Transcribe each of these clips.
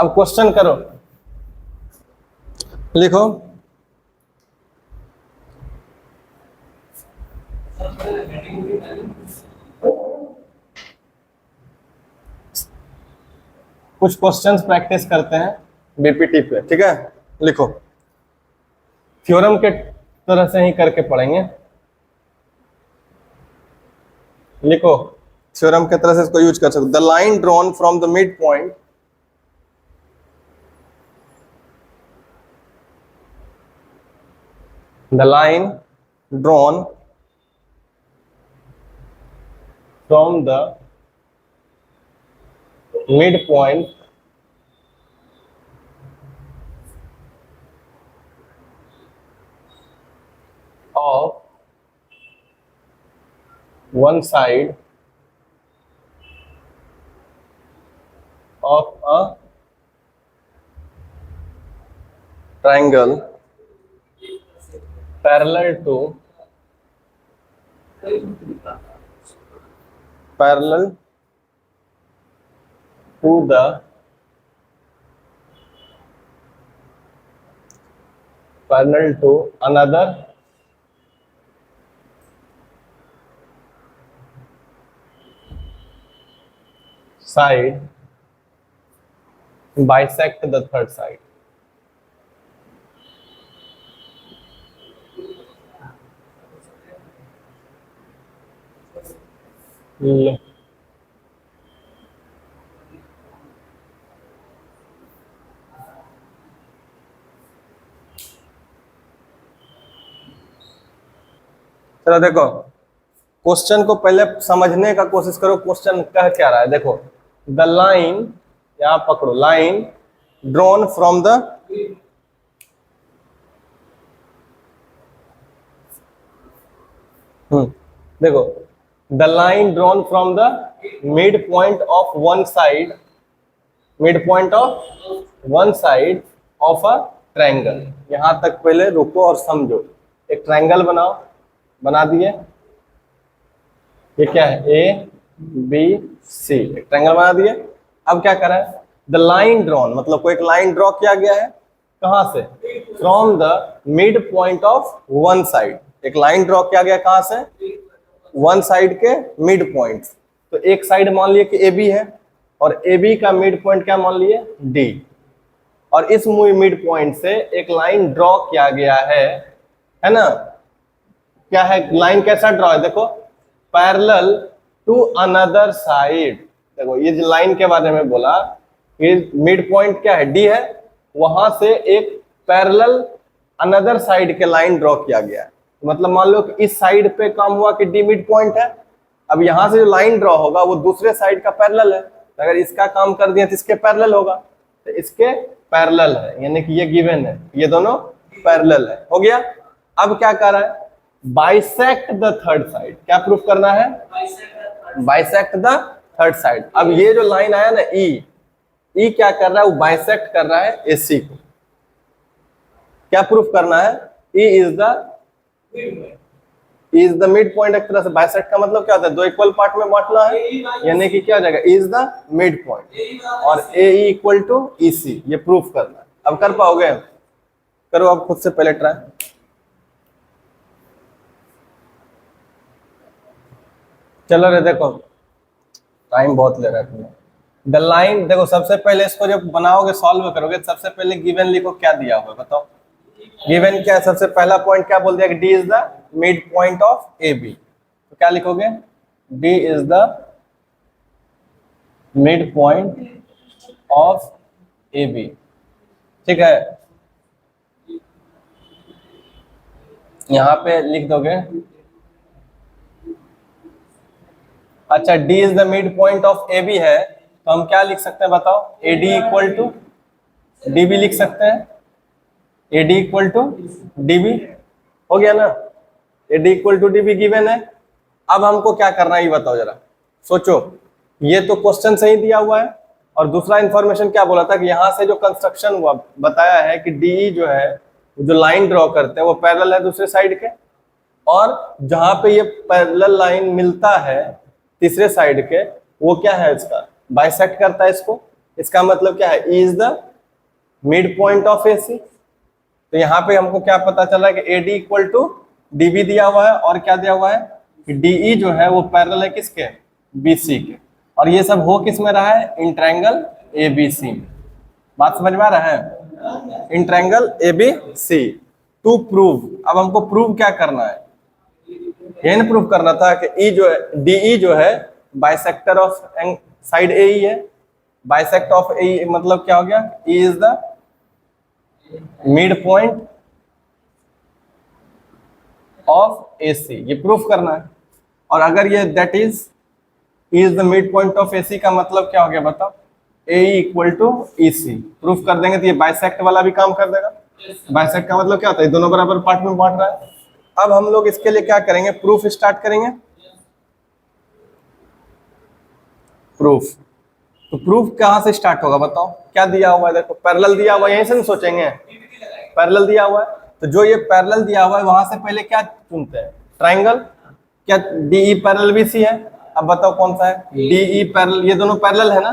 अब क्वेश्चन करो, लिखो। कुछ क्वेश्चंस प्रैक्टिस करते हैं बीपीटी पे, ठीक है। लिखो, थ्योरम के तरह से ही करके पढ़ेंगे। लिखो, थ्योरम के तरह से इसको यूज कर सकते। The line drawn from the mid point, the line drawn from the midpoint of one side of a triangle parallel to the parallel to another side bisect the third side. लो, चलो देखो, question को पहले समझने का कोशिश करो। Question कह क्या रहा है, देखो। द लाइन, यहां पकड़ो, लाइन ड्रॉन फ्रॉम द देखो, the line drawn from the mid point of one side, mid point of one side of a triangle. यहां तक पहले रुको और समझो। एक ट्रायंगल बनाओ, बना दिए। ये क्या है, ए बी सी, एक ट्रायंगल बना दिए। अब क्या करा है, द लाइन ड्रॉन, मतलब कोई एक लाइन ड्रॉ किया गया है। कहां से, from the mid point of one side. एक लाइन ड्रॉ किया गया कहां से, वन साइड के मिड पॉइंट। तो एक साइड मान लिए कि ए बी है, और ए बी का मिड पॉइंट क्या मान लिए, डी। और इस मिड पॉइंट से एक लाइन ड्रॉ किया गया है ना। क्या है, लाइन कैसा ड्रॉ है, देखो, पैरेलल टू अनदर साइड। देखो, ये जो लाइन के बारे में बोला कि मिड पॉइंट क्या है, डी है, वहां से एक पैरेलल अनदर साइड के लाइन ड्रॉ किया गया है। मतलब मान लो कि इस साइड पे काम हुआ कि डी मिड पॉइंट है। अब यहां से जो लाइन ड्रॉ होगा वो दूसरे साइड का पैरेलल है। अगर इसका काम कर दिया तो इसके पैरेलल होगा, तो इसके पैरेलल है, यानी कि ये गिवन है, ये दोनों पैरेलल है। हो गया। अब क्या कर रहा है, बाइसेक्ट द थर्ड साइड। क्या प्रूफ करना है, बाइसेक्ट द थर्ड साइड। अब ये जो लाइन आया ना ई क्या कर रहा है, वो बाइसेक्ट कर रहा है एसी को। क्या प्रूफ करना है, E is the mid point. एक तरह से बाइसेक्ट का मतलब क्या होता है, दो इक्वल पार्ट में बांटना है, यानी कि क्या हो जाएगा, इज द मिड पॉइंट, और ए इक्वल टू ई सी, ये प्रूफ करना है। अब कर पाओगे, करो अब खुद से पहले ट्राई। चलो रे, देखो टाइम बहुत ले रहा है तुम्हें। द लाइन, देखो सबसे पहले इसको जब बनाओगे, सॉल्व करोगे, सबसे पहले गिवन लिखो, क्या दिया हुआ बताओ। गिवन क्या है, सबसे पहला पॉइंट क्या बोल दिया कि D is the mid point of A B. तो क्या लिखोगे, D is the mid point of A B, ठीक है। यहां पे लिख दोगे, अच्छा, D is the mid point of A B है, तो हम क्या लिख सकते हैं बताओ, A D equal to D B लिख सकते हैं। A D equal to D B, हो गया ना। A D equal to D be given है। अब हमको क्या करना है ये बताओ जरा, सोचो। ये तो क्वेश्चन सही दिया हुआ है, और दूसरा इंफॉर्मेशन क्या बोला था कि यहाँ से जो कंस्ट्रक्शन हुआ बताया है कि डी जो है, जो लाइन ड्रॉ करते हैं वो पैरेलल है दूसरे साइड के, और जहां पे ये पैरेलल लाइन मिलता है तीसरे साइड के, वो क्या है, इसका बाइसेक्ट करता है इसको। इसका मतलब क्या है, E is the mid point of A C. तो यहाँ पे हमको क्या पता चला कि A D equal to D B दिया हुआ है, और क्या दिया हुआ है कि डी ई जो है वो पैरेलल है किसके, बी सी के। और ये सब हो किस में रहा है, इन ट्रायंगल ए बी सी में। बात समझ में आ रहा है, in triangle A B C. To prove, अब हमको प्रूव क्या करना है, यही ना प्रूव करना था कि ई जो है, डी ई जो है bisector of side A E है। बाइसेक्ट ऑफ ए मतलब क्या हो गया, E is the mid point of A C, ये प्रूफ करना है। और अगर ये that is the mid point of A C का मतलब क्या हो गया बताओ, A equal to E C. Proof कर देंगे तो ये बाइसेक्ट वाला भी काम कर देगा। बाइसेक्ट का मतलब क्या होता है, दोनों बराबर पार्ट में बांट रहा है। अब हम लोग इसके लिए क्या करेंगे, प्रूफ स्टार्ट करेंगे। प्रूफ, तो प्रूफ कहां से स्टार्ट होगा बताओ, क्या दिया हुआ है, देखो पैरेलल दिया हुआ है, यहीं से नहीं सोचेंगे, पैरेलल दिया हुआ है। तो जो ये पैरेलल दिया हुआ है वहां से पहले क्या चुनते हैं, ट्रायंगल। क्या डीई पैरेलल बी सी है, अब बताओ कौन सा है, डीई पैरेलल, ये दोनों पैरेलल है ना,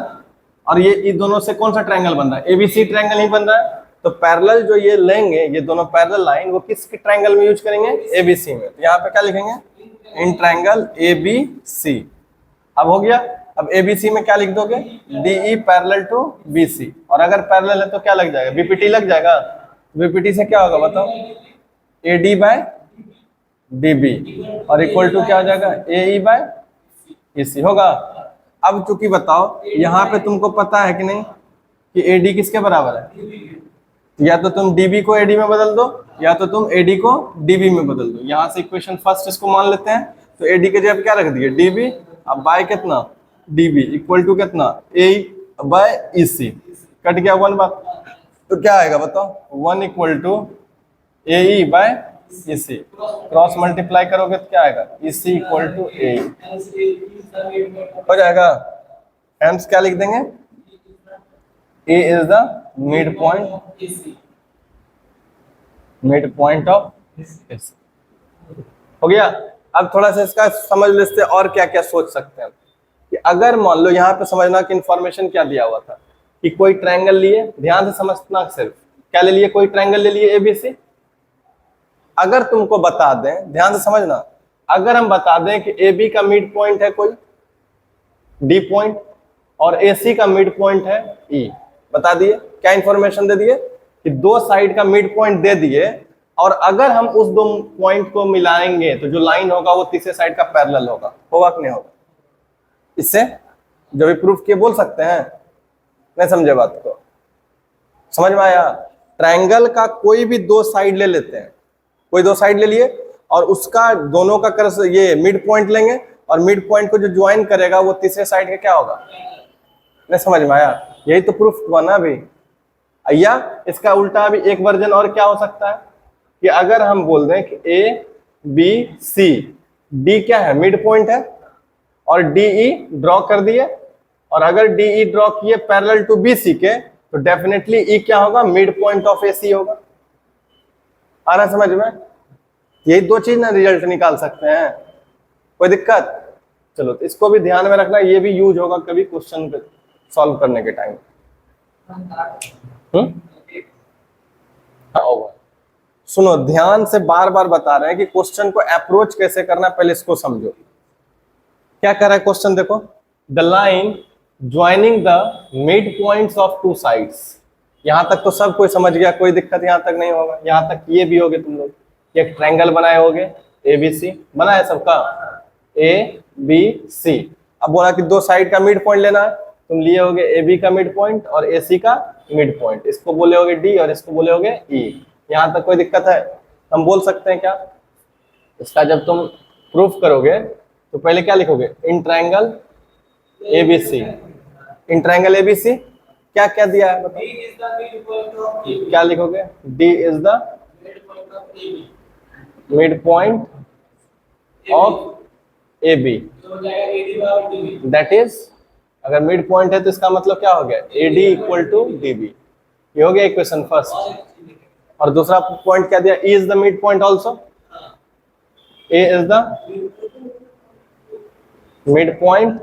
और ये दोनों से कौन सा ट्रायंगल बन रहा है, एबीसी ट्रायंगल ही बन रहा है। तो पैरेलल जो ये लेंगे, ये दोनों पैरेलल लाइन, वो किस ट्रायंगल में यूज करेंगे, एबीसी में। तो यहाँ पे क्या लिखेंगे, इन ट्रायंगल एबीसी। अब हो गया, अब एबीसी में क्या लिख दोगे, डीई पैरेलल टू बीसी। और अगर पैरेलल है तो क्या लग जाएगा, बीपीटी लग जाएगा। बीपीटी से क्या होगा बताओ, एडी बाय डीबी, और इक्वल टू क्या हो जाएगा, एई बाय ईसी होगा। अब चूंकि बताओ यहाँ पे तुमको पता है कि नहीं कि एडी किसके बराबर है, या तो तुम डीबी को एडी में बदल दो, या तो तुम एडी को डीबी में बदल दो। यहाँ से इक्वेशन फर्स्ट इसको मान लेते हैं, तो एडी के जगह क्या रख दिए, डीबी, अब बाय कितना, डीबी इक्वल टू कितना, ए बाय ईसी। कट गया वन बात, तो क्या आएगा बताओ, 1 equal to A by EC. Cross multiply करोगे तो क्या आएगा, ईसी इक्वल टू ए हो जाएगा। हेंस क्या लिख देंगे, A is the mid point of E C. हो गया। अब थोड़ा सा इसका समझ लेते हैं और क्या क्या सोच सकते हैं कि अगर मान लो यहाँ पे समझना कि इंफॉर्मेशन क्या दिया हुआ था कि कोई ट्रायंगल लिए, ध्यान से समझना, सिर्फ क्या ले लिए, कोई ट्रायंगल ले लिए एबीसी। अगर तुमको बता दें, ध्यान से समझना, अगर हम बता दें कि ए बी का मिड पॉइंट है कोई डी पॉइंट, और ए सी का मिड पॉइंट है ई, बता दिए, क्या इंफॉर्मेशन दे दिए कि दो साइड का मिड पॉइंट दे दिए, और अगर हम उस दो पॉइंट को मिलाएंगे तो जो लाइन होगा वो तीसरे साइड का पैरेलल होगा कि नहीं होगा। इससे जो भी प्रूफ किए बोल सकते हैं, नहीं समझे बात को, समझ में आया। ट्रायंगल का कोई भी दो साइड ले लेते हैं, कोई दो साइड ले लिए, और उसका दोनों का कर ये मिड पॉइंट लेंगे, और मिड पॉइंट को जो ज्वाइन करेगा वो तीसरे साइड का क्या होगा, नहीं समझ में आया। यही तो प्रूफ बना अभी। या इसका उल्टा अभी एक वर्जन और क्या हो सकता है कि अगर हम बोल दें कि ए बी सी, डी क्या है, मिड पॉइंट है, और डीई ड्रॉ कर दिए, और अगर डीई ड्रॉ किए पैरेलल टू बीसी के, तो डेफिनेटली ई क्या होगा, मिड पॉइंट ऑफ एसी होगा। आ रहा समझ में, यही दो चीज ना रिजल्ट निकाल सकते हैं, कोई दिक्कत। चलो तो इसको भी ध्यान में रखना, ये भी यूज होगा कभी क्वेश्चन सॉल्व करने के टाइम। सुनो, ध्यान से बार बार बता रहे हैं कि क्वेश्चन को अप्रोच कैसे करना, पहले इसको समझो। क्या कर रहा है क्वेश्चन, देखो, the line joining the mid points of two sides. यहां तक तो सब कोई समझ गया, कोई दिक्कत यहां तक नहीं होगा। यहां तक ये भी होगे तुम लोग, एक ट्रायंगल बनाए होगे, एबीसी बनाया सबका, ए बी सी। अब बोला कि दो साइड का मिड पॉइंट लेना है, तुम लिए होगे ए बी का मिड पॉइंट और ए सी का मिड पॉइंट, इसको बोले होगे डी और इसको बोले होगे ई। यहां तक कोई दिक्कत है, हम बोल सकते हैं क्या, इसका जब तुम प्रूफ करोगे तो पहले क्या लिखोगे, in triangle ABC. In triangle ABC क्या क्या दिया है बताओ, क्या लिखोगे, D is the mid point of A B, that is, अगर मिड पॉइंट है तो इसका मतलब क्या हो गया, A D equal to D B. ये हो गया इक्वेशन फर्स्ट। और दूसरा पॉइंट क्या दिया, E is the mid point also, A is the mid point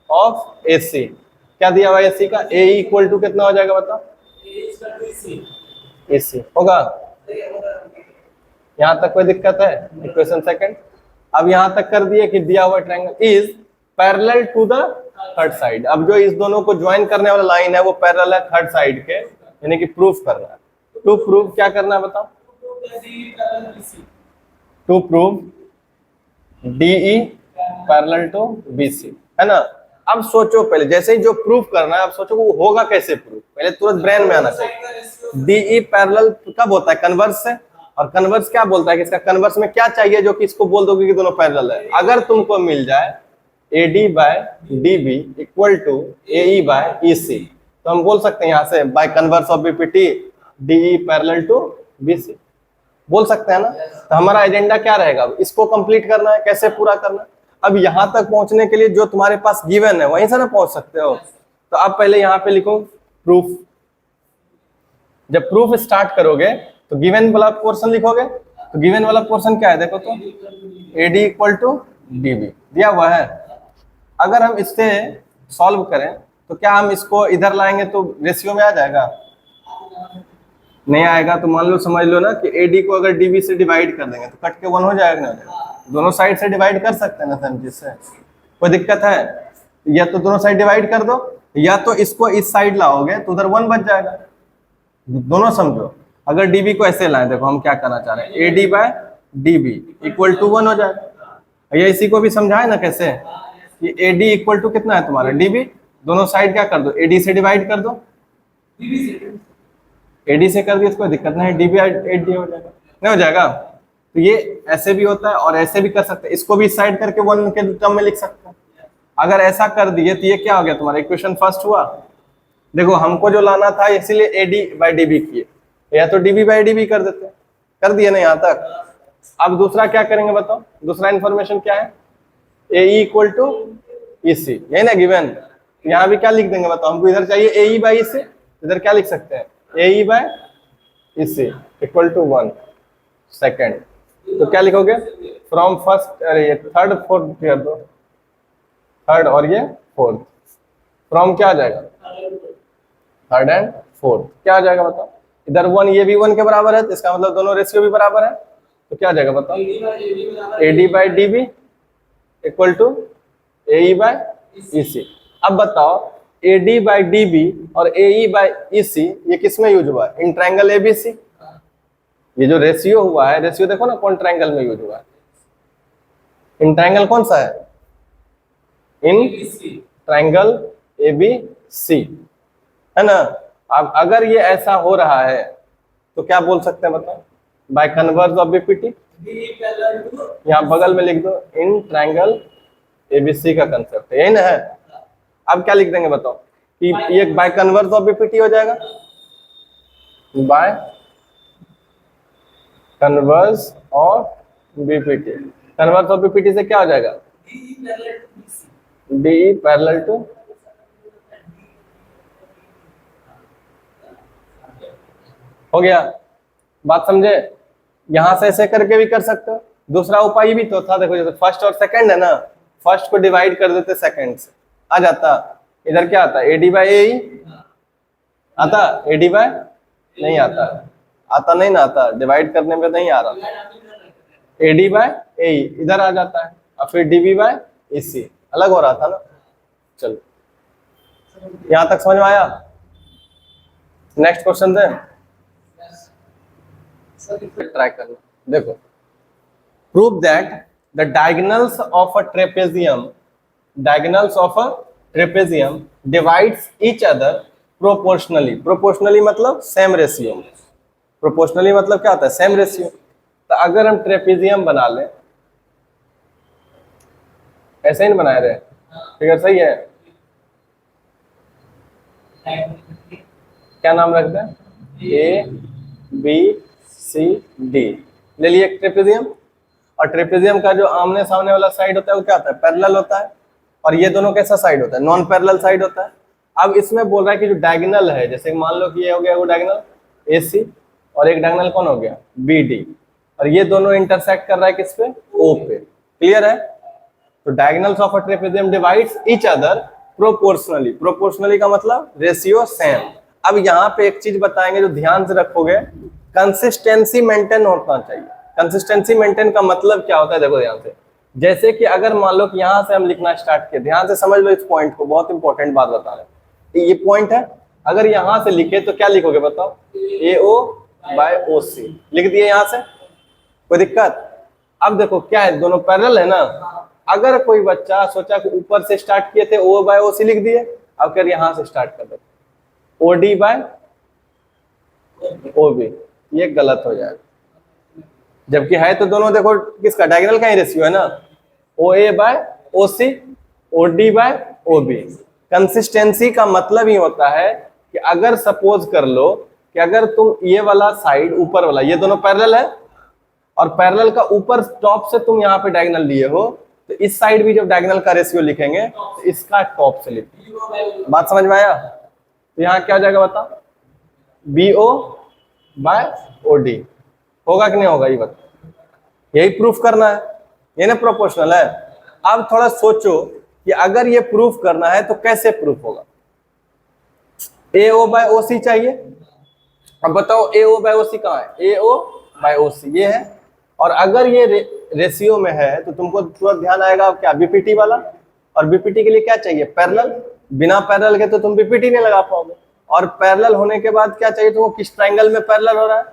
of A C. क्या दिया हुआ एसी का, ए इक्वल टू कितना हो जाएगा बताओ, एसी होगा। यहां तक कोई दिक्कत है, इक्वेशन सेकंड। अब यहां तक कर दिए कि दिया हुआ triangle is parallel to the third side. अब जो इस दोनों को ज्वाइन करने वाला लाइन है वो पैरेलल है थर्ड साइड के, यानी कि प्रूफ करना है। टू प्रूव क्या करना है बताओ, to prove DE parallel to BC, है ना। अब सोचो पहले, जैसे ही जो प्रूफ करना है अब सोचो वो होगा कैसे प्रूफ, पहले तुरंत ब्रेन में आना चाहिए। डीई पैरेलल कब होता है, कन्वर्स से, और कन्वर्स क्या बोलता है कि इसका कन्वर्स में क्या चाहिए जो कि इसको बोल दोगे कि दोनों पैरेलल है। अगर तुमको मिल जाए AD by DB equal to AE by EC, तो हम बोल सकते हैं यहाँ से by converse of BPT DE parallel to BC, बोल सकते हैं ना। तो हमारा एजेंडा क्या रहेगा, इसको कंप्लीट करना है, कैसे पूरा करना है। अब यहां तक पहुंचने के लिए जो तुम्हारे पास गिवन है वहीं से ना पहुंच सकते हो। तो अब पहले यहाँ पे लिखो प्रूफ। जब प्रूफ स्टार्ट करोगे तो गिवन वाला पोर्शन लिखोगे। तो गिवन वाला पोर्शन क्या है देखो, तो AD इक्वल टू DB दिया हुआ है। अगर हम इससे सॉल्व करें तो क्या हम इसको इधर लाएंगे तो रेशियो में आ जाएगा, नहीं आएगा। तो मान लो समझ लो ना कि AD को अगर DB से डिवाइड कर देंगे तो कट के 1 हो जाएगा ना। दोनों साइड से डिवाइड कर सकते हैं ना सर, जिससे कोई दिक्कत है। या तो दोनों साइड डिवाइड कर दो, या तो इसको इस साइड लाओगे तो उधर 1 बच जाएगा। दोनों समझो। अगर DB को ऐसे लाए, देखो हम क्या करना चाह रहे हैं, AD by DB equal to 1 हो जाएगा। या इसी को भी समझाए ना कैसे, कि AD इक्वल टू कितना है तुम्हारा DB, दोनों साइड क्या कर दो, AD से डिवाइड कर दो। AD से कर दिया, कोई दिक्कत नहीं, DB AD हो जाएगा, नहीं हो जाएगा। तो ये ऐसे भी होता है और ऐसे भी कर सकते हैं। इसको भी इस साइड करके 1 के टर्म में लिख सकते हैं। अगर ऐसा कर दिए तो ये क्या हो गया तुम्हारा, इक्वेशन फर्स्ट हुआ। देखो हमको जो लाना था इसीलिए AD बाय DB किए, या तो DB बाय DB कर देते, कर दिए ना यहाँ तक। अब दूसरा क्या करेंगे बताओ, दूसरा इंफॉर्मेशन क्या है, AE इक्वल टू EC, यही ना गिवन। यहाँ भी क्या लिख देंगे बताओ, हमको इधर चाहिए AE बाय EC, इधर क्या लिख सकते हैं, AE by EC equal to 1 second. तो क्या लिखोगे, फ्रॉम फर्स्ट, अरे ये थर्ड फोर्थ कर दो, थर्ड और ये फोर्थ, फ्रॉम क्या आ जाएगा, थर्ड एंड फोर्थ क्या आ जाएगा बताओ। इधर 1, ये भी 1 के बराबर है, तो इसका मतलब दोनों रेशियो भी बराबर है। तो क्या आ जाएगा बताओ, AD by DB equal to AE by EC। अब बताओ AD बाय DB और AE बाय EC ये किस में यूज हुआ है, इन ट्रायंगल ABC। ये जो रेशियो हुआ है, रेशियो देखो ना कौन ट्रायंगल में यूज हुआ है, इन ट्रायंगल कौन सा है, इन ट्रायंगल ABC, है ना। अब अगर ये ऐसा हो रहा है तो क्या बोल सकते हैं बताओ, बाय कन्वर्स ऑफ BPT, यहाँ बगल में लिख दो इन ट्रायंगल ABC का कंसेप्ट है, यही ना है। अब क्या लिख देंगे बताओ, कि ये बाय कन्वर्स ऑफ BPT हो जाएगा, bye converse of BPT। Converse of BPT से क्या हो जाएगा, DE पैरेलल टू, हो गया, बात समझे। यहां से ऐसे करके भी कर सकते हो। दूसरा उपाय भी तो था, देखो जैसे फर्स्ट और सेकंड है ना, फर्स्ट को डिवाइड कर देते सेकंड से, आ जाता। इधर क्या आता, AD बाय AE आता, AD बाय नहीं आता, आता नहीं ना, आता डिवाइड करने में नहीं आ रहा, AD बाय AE इधर आ जाता है, और फिर DB बाय EC अलग हो रहा था ना। चलो यहां तक समझ में आया। नेक्स्ट क्वेश्चन दे, ट्राई करना। देखो, prove that the diagonals of a trapezium divides each other proportionally. Proportionally मतलब सेम रेशियो, प्रोपोर्शनली मतलब क्या होता है, सेम रेशियो। तो अगर हम ट्रेपेजियम बना लें, ऐसे ही बनाए रहे, फिगर सही है, क्या नाम रखते हैं, ABCD ले लिए एक ट्रेपेजियम। और ट्रेपेजियम का जो आमने सामने वाला साइड होता है वो क्या होता है, पैरेलल होता है, और ये दोनों कैसा साइड होता है, नॉन पैरेलल साइड होता है। अब इसमें बोल रहा है कि जो डायगोनल है, जैसे मान लो कि ये हो गया वो डायगोनल AC, और एक डायगोनल कौन हो गया BD, और ये दोनों इंटरसेक्ट कर रहा है किस पे, O पे। क्लियर है। तो diagonals of a trapezium divides each other proportionally, proportionally का मतलब रेशियो सेम। अब यहाँ पे एक चीज बताएंगे जो ध्यान से रखोगे, कंसिस्टेंसी मेंटेन होना चाहिए। कंसिस्टेंसी मेंटेन का मतलब क्या होता है, देखो ध्यान से। जैसे कि अगर मान लो कि यहाँ से हम लिखना स्टार्ट किए, ध्यान से समझ लो इस पॉइंट को, बहुत इंपॉर्टेंट बात बता रहे हैं। ये पॉइंट है, अगर यहाँ से लिखे तो क्या लिखोगे बताओ, AO बाय OC लिख दिए यहाँ से, कोई दिक्कत? अब देखो क्या है, दोनों पैरेलल है ना। अगर कोई बच्चा सोचा कि ऊपर से स्टार्ट किए थे O बाय OC लिख दिए, अब कर यहाँ से स्टार्ट कर दो OD बाय OB, ये गलत हो जाएगा। जबकि है तो दोनों, देखो किसका डायगोनल का ही रेशियो है ना, OA by OC, OD by OB। Consistency का मतलब ही होता है कि अगर सपोज कर लो कि अगर तुम ये वाला साइड, ऊपर वाला, ये दोनों पैरेलल है और पैरेलल का ऊपर टॉप से तुम यहाँ पे डायगोनल लिए हो, तो इस साइड भी जब डायगोनल का रेशियो लिखेंगे तो इसका टॉप से लिखेंगे। बात समझ में आया? तो यहाँ क्या हो जाएगा बताओ, BO बाय OD होगा कि नहीं होगा, ये बता। यही प्रूफ करना है, ये ना प्रोपोर्शनल है। अब थोड़ा सोचो कि अगर ये प्रूफ करना है तो कैसे प्रूफ होगा। AO बाय OC चाहिए, अब बताओ AO बाय OC कहाँ है, AO बाय OC ये है। और अगर ये रेशियो में है तो तुमको तुरंत ध्यान आएगा क्या, BPT वाला। और BPT के लिए क्या चाहिए, पैरेलल। बिना पैरेलल के तो तुम BPT नहीं लगा पाओगे। और पैरेलल होने के बाद क्या चाहिए तुमको, किस ट्रायंगल में पैरेलल हो रहा है,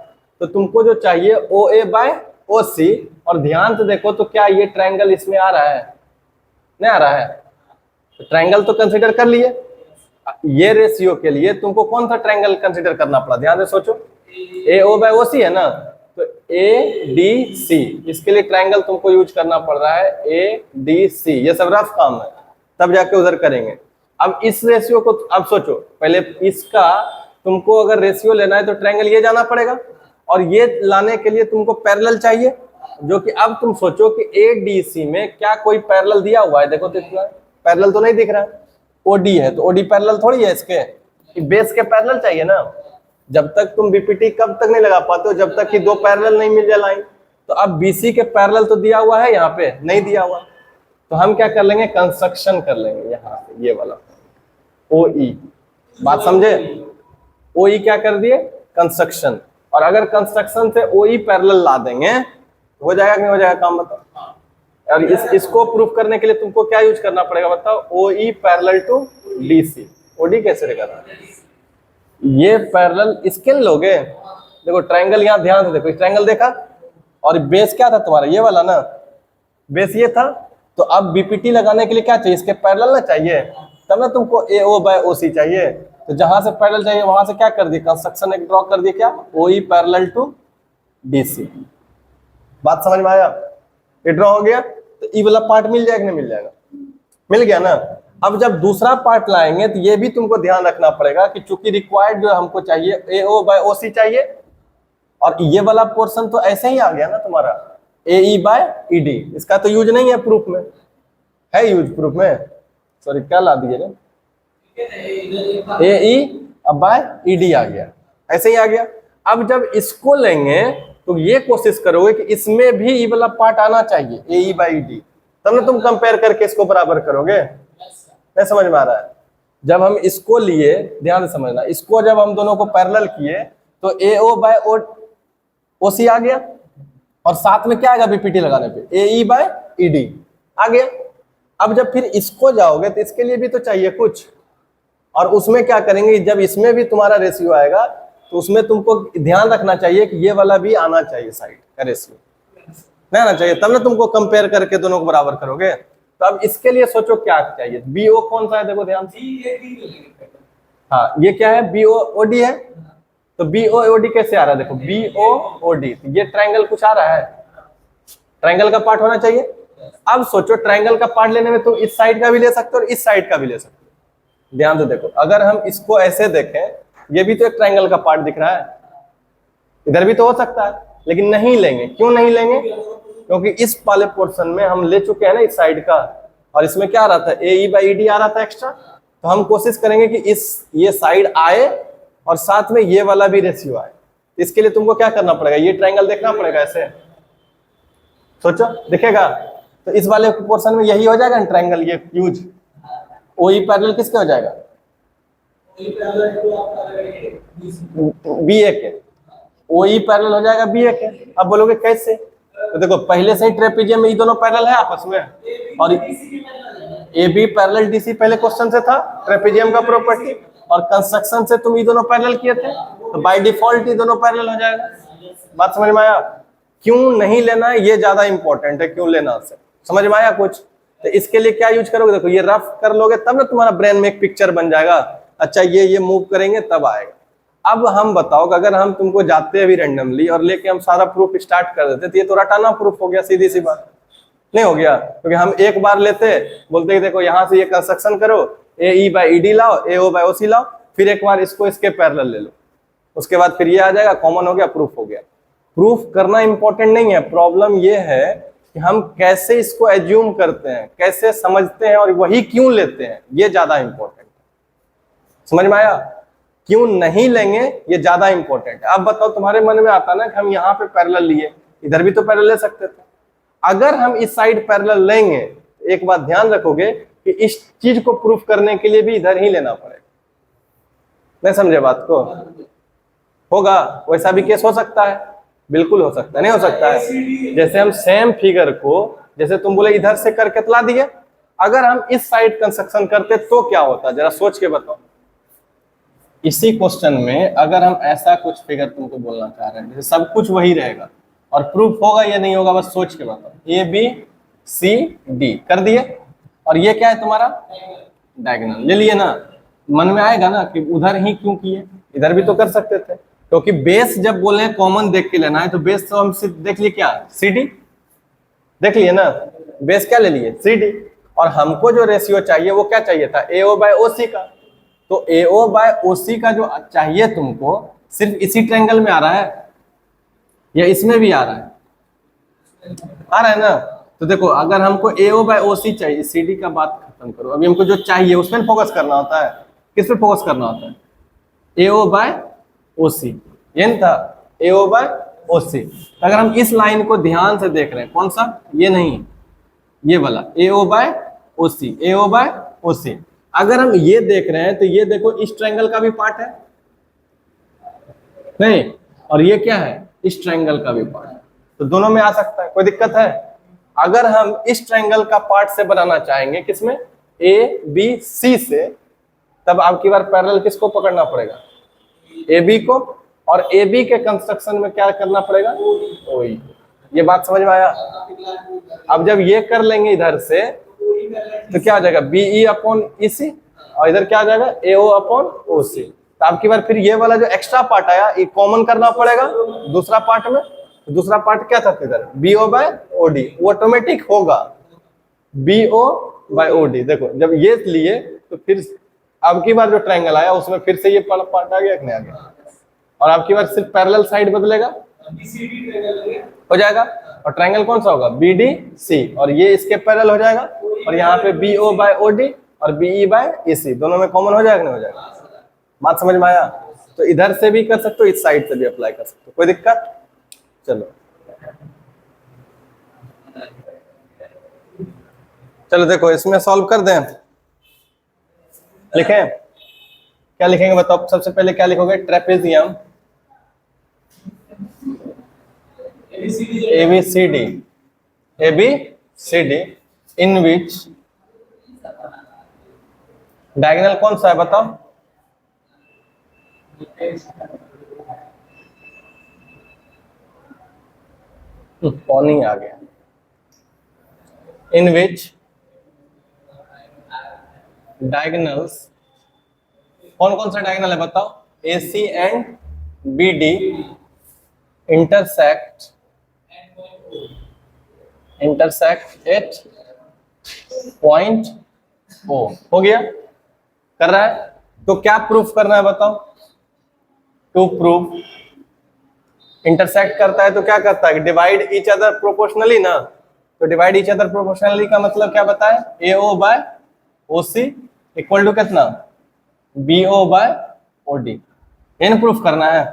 तो तुमको जो चाहिए OA बाय OC। और ध्यान से देखो तो क्या ये ट्रायंगल इसमें आ रहा है, नहीं आ रहा है, तो ट्रायंगल तो कंसीडर कर लिए। ये रेशियो के लिए तुमको कौन सा ट्रायंगल कंसीडर करना पड़ा, ध्यान से सोचो। AO बाय OC है ना, तो ADC, इसके लिए ट्रायंगल तुमको यूज करना पड़ रहा है ADC। ये सब रफ काम है, तब जाके उधर करेंगे। अब इस रेशियो को अब सोचो, पहले इसका तुमको अगर रेशियो लेना है तो ट्रायंगल ये जाना पड़ेगा, और ये लाने के लिए तुमको पैरेलल चाहिए, जो कि अब तुम सोचो कि ADC में क्या कोई पैरेलल दिया हुआ है, देखो तो इतना पैरेलल तो नहीं दिख रहा है। OD है तो OD पैरेलल थोड़ी है इसके, बेस के पैरेलल चाहिए ना। जब तक तुम BPT कब तक नहीं लगा पाते हो, जब तक कि दो पैरेलल नहीं मिल जाए लाइन। तो अब BC के पैरेलल तो दिया हुआ है, यहाँ पे नहीं दिया हुआ, तो हम क्या कर लेंगे, कंस्ट्रक्शन कर लेंगे यहाँ पे, ये वाला OE। बात समझे, OE क्या कर दिए, कंस्ट्रक्शन। और अगर कंस्ट्रक्शन से OE पैरेलल ला देंगे तो हो जाएगा कि नहीं हो जाएगा काम, बताओ। और इसको प्रूफ करने के लिए तुमको क्या यूज करना पड़ेगा बताओ, OE parallel to DC। OD कैसे रहेगा, ये पैरेलल इसके लोगे। देखो ट्रायंगल, यहाँ ध्यान से देखो, ट्रायंगल देखा, और बेस क्या था तुम्हारा, ये वाला ना, बेस ये था। तो अब BPT लगाने के लिए क्या चाहिए, इसके पैरेलल ना चाहिए, तब ना तुमको AO बाय OC चाहिए। तो जहां से पैरेलल चाहिए वहां से क्या कर दिए, कंस्ट्रक्शन एक ड्रॉ कर दिए, क्या, OE पैरेलल टू DC। बात समझ में आया, ये ड्रॉ हो गया। तो ये वाला पार्ट मिल जाएगा, नहीं मिल जाएगा, मिल गया ना। अब जब दूसरा पार्ट लाएंगे तो ये भी तुमको ध्यान रखना पड़ेगा कि चूंकि रिक्वायर्ड जो हमको चाहिए AO बाय OC चाहिए, और ये वाला पोर्शन तो ऐसे ही आ गया ना तुम्हारा AE बाय ED। इसका तो यूज नहीं है प्रूफ में, है यूज प्रूफ में, सॉरी क्या ला दिए ना, AE बाय ED आ गया, ऐसे ही आ गया। अब जब इसको लेंगे तो ये कोशिश करोगे कि इसमें भी ये वाला पार्ट आना चाहिए AE बाय ED, तब ना तुम कंपेयर करके इसको बराबर करोगे। नहीं समझ में आ रहा है, जब हम इसको लिए, ध्यान से समझना, इसको जब हम दोनों को पैरेलल किए तो AO बाय OC आ गया, और साथ में क्या आएगा BPT लगाने पे, AE बाय ED आ गया। अब जब फिर इसको जाओगे तो इसके लिए भी तो चाहिए कुछ, और उसमें क्या करेंगे, जब इसमें भी तुम्हारा रेशियो आएगा तो उसमें तुमको ध्यान रखना चाहिए कि ये वाला भी आना चाहिए, साइड का रेशियो नहीं आना चाहिए, तब ना तुमको कंपेयर करके दोनों को बराबर करोगे। तो अब इसके लिए सोचो क्या चाहिए, BO कौन सा है, देखो ध्यान से, हाँ ये क्या है, BOOD है। तो BOOD कैसे आ रहा है, देखो BOOD, ये ट्रायंगल कुछ आ रहा है, ट्रायंगल का पार्ट होना चाहिए। अब सोचो ट्रायंगल का पार्ट लेने में तुम इस साइड का भी ले सकते हो और इस साइड का भी ले सकते हो। ध्यान से देखो, अगर हम इसको ऐसे देखें, ये भी तो एक ट्रायंगल का पार्ट दिख रहा है, इधर भी तो हो सकता है, लेकिन नहीं लेंगे। क्यों नहीं लेंगे, क्योंकि इस वाले पोर्शन में हम ले चुके हैं ना इस साइड का, और इसमें क्या आ रहा था, AE बाय ED आ रहा था एक्स्ट्रा। तो हम कोशिश करेंगे कि ये साइड आए और साथ में ये वाला भी रेशियो आए। इसके लिए तुमको क्या करना पड़ेगा, ये ट्रायंगल देखना पड़ेगा, ऐसे सोचो दिखेगा। तो इस वाले पोर्शन में यही हो जाएगा ना ट्रायंगल, ये यूज OE पैरेलल किसके हो जाएगा? BA के। OE पैरेलल हो जाएगा BA के। अब बोलोगे कैसे? तो देखो पहले से ही ट्रेपेजियम में ये दोनों पैरेलल है आपस में, और AB पैरेलल DC पहले क्वेश्चन से था, ट्रेपेजियम का प्रॉपर्टी, और कंस्ट्रक्शन से तुम ये दोनों पैरेलल किए थे, तो बाय डिफॉल्ट ये दोनों पैरेलल हो जाएगा। बात समझ में आया? क्यों नहीं लेना है ये ज्यादा इंपॉर्टेंट है, क्यों लेना से समझ में आया कुछ? तो इसके लिए क्या यूज करोगे? देखो ये रफ कर लोगे तब ना तुम्हारा ब्रेन में एक पिक्चर बन जाएगा, अच्छा ये मूव करेंगे तब आएगा। अब हम बताओ कि अगर हम तुमको जाते हैं भी रैंडमली और लेके हम सारा प्रूफ स्टार्ट कर देते तो ये तो रटाना प्रूफ हो गया, सीधी सी बात नहीं हो गया? क्योंकि हम एक बार लेते, बोलते कि देखो यहां से ये कंस्ट्रक्शन करो, AE बाय ED लाओ, AO बाय OC लाओ, फिर एक बार इसको इसके पैरेलल ले लो, उसके बाद फिर ये आ जाएगा, कॉमन हो गया, प्रूफ हो गया। प्रूफ करना इंपॉर्टेंट नहीं है, प्रॉब्लम ये है कि हम कैसे इसको एज्यूम करते हैं, कैसे समझते हैं और वही क्यों लेते हैं, ये ज्यादा इंपॉर्टेंट है। समझ में आया? क्यों नहीं लेंगे ये ज्यादा इंपॉर्टेंट है। अब बताओ तुम्हारे मन में आता ना कि हम यहाँ पे पैरेलल लिए, इधर भी तो पैरेलल ले सकते थे। अगर हम इस साइड पैरेलल लेंगे तो एक बात ध्यान रखोगे कि इस चीज को प्रूफ करने के लिए भी इधर ही लेना पड़ेगा। नहीं समझे बात को? होगा वैसा भी केस हो सकता है, बिल्कुल हो सकता है, नहीं हो सकता है? जैसे हम सेम फिगर को, जैसे तुम बोले इधर से करके तला दिए, अगर हम इस साइड कंस्ट्रक्शन करते तो क्या होता, जरा सोच के बताओ। इसी क्वेश्चन में अगर हम ऐसा कुछ फिगर तुमको बोलना चाह रहे हैं, जैसे सब कुछ वही रहेगा और प्रूफ होगा या नहीं होगा, बस सोच के बताओ। ABCD कर दिए, और ये क्या है तुम्हारा डायगोनल ले लिए ना, मन में आएगा ना कि उधर ही क्यों किए, इधर भी तो कर सकते थे। क्योंकि बेस जब बोले कॉमन देख के लेना है, तो बेस तो हम सिर्फ देख लिए क्या, CD देख लिए ना, बेस क्या ले लिए, CD, और हमको जो रेशियो चाहिए वो क्या चाहिए था, AO बाय OC का। तो AO बाय OC का जो चाहिए तुमको सिर्फ इसी ट्रायंगल में आ रहा है या इसमें भी आ रहा है? आ रहा है ना। तो देखो अगर हमको AO बाय OC चाहिए, CD का बात खत्म करो, अभी हमको जो चाहिए उसमें फोकस करना होता है। किस पे फोकस करना होता है? AO बाय OC, ये नहीं था AO बाय OC। अगर हम इस लाइन को ध्यान से देख रहे हैं, कौन सा, ये नहीं, ये वाला AO by OC, AO by OC। अगर हम ये देख रहे हैं तो ये देखो इस ट्रायंगल का भी पार्ट है नहीं, और ये क्या है, इस ट्रायंगल का भी पार्ट है, तो दोनों में आ सकता है, कोई दिक्कत है? अगर हम इस ट्रायंगल का पार्ट से बनाना चाहेंगे, किसमें, ABC से, तब आपकी बार पैरेलल किसको पकड़ना पड़ेगा, AB को, और AB के कंस्ट्रक्शन में क्या करना पड़ेगा, OE। ये बात समझ में आया? अब जब ये कर लेंगे इधर से तो क्या आ जाएगा, BE अपॉन EC, और इधर क्या आ जाएगा, AO अपॉन OC। तो आपकी बार फिर ये वाला जो एक्स्ट्रा पार्ट आया ये कॉमन करना पड़ेगा दूसरा पार्ट में। तो दूसरा पार्ट क्या था इधर, BO बाय OD, वो ऑटोमेटिक होगा BO बाय OD। देखो जब ये लिए तो फिर अब की बार जो ट्रायंगल आया उसमें फिर से ये पार्ट आ गया कि नहीं आ गया, और आपकी बार सिर्फ पैरेलल साइड बदलेगा, हो जाएगा। और ट्रायंगल कौन सा होगा, BDC, और ये इसके पैरेलल हो जाएगा, और यहाँ पे BO बाय OD और BE बाय EC दोनों में कॉमन हो जाएगा नहीं हो जाएगा? बात समझ में आया? तो इधर से भी कर सकते हो, इस साइड से भी अप्लाई कर सकते हो, कोई दिक्कत? चलो चलो देखो इसमें सॉल्व कर दें, लिखें, क्या लिखेंगे बताओ? सबसे पहले क्या लिखोगे, ट्रेपेजियम ABCD इन विच डायगोनल कौन सा है बताओ? पानी आ गया। इन विच डायगोनल्स, कौन कौन सा डायगोनल है बताओ? AC and BD intersect at point O। हो गया, कर रहा है? तो क्या प्रूफ करना है बताओ? टू प्रूफ इंटरसेक्ट करता है तो क्या करता है, डिवाइड ईच अदर प्रोपोर्शनली ना। तो डिवाइड ईच अदर प्रोपोर्शनली का मतलब क्या बताए, AO by OC equal to कितना, BO बाय OD। इन प्रूफ करना है।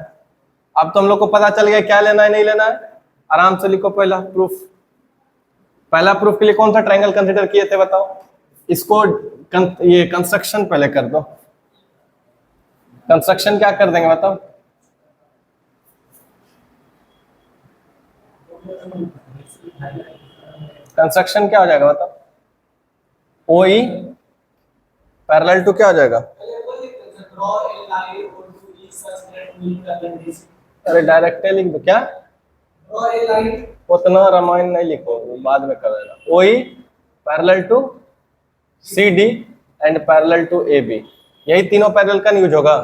अब तो हम लोग को पता चल गया क्या लेना है नहीं लेना है। आराम से लिखो पहला प्रूफ। पहला प्रूफ के लिए कौन सा ट्रायंगल कंसीडर किए थे बताओ? इसको ये कंस्ट्रक्शन पहले कर दो। कंस्ट्रक्शन क्या कर देंगे बताओ? कंस्ट्रक्शन क्या हो जाएगा बताओ? ओ ई पैरेलल टू क्या हो जाएगा? अरे डायरेक्ट लिख दो। क्या उतना रामायण नहीं लिखो, वो बाद में कर देना। O E parallel to C D and parallel to A B, यही तीनों पैरेलल का यूज होगा।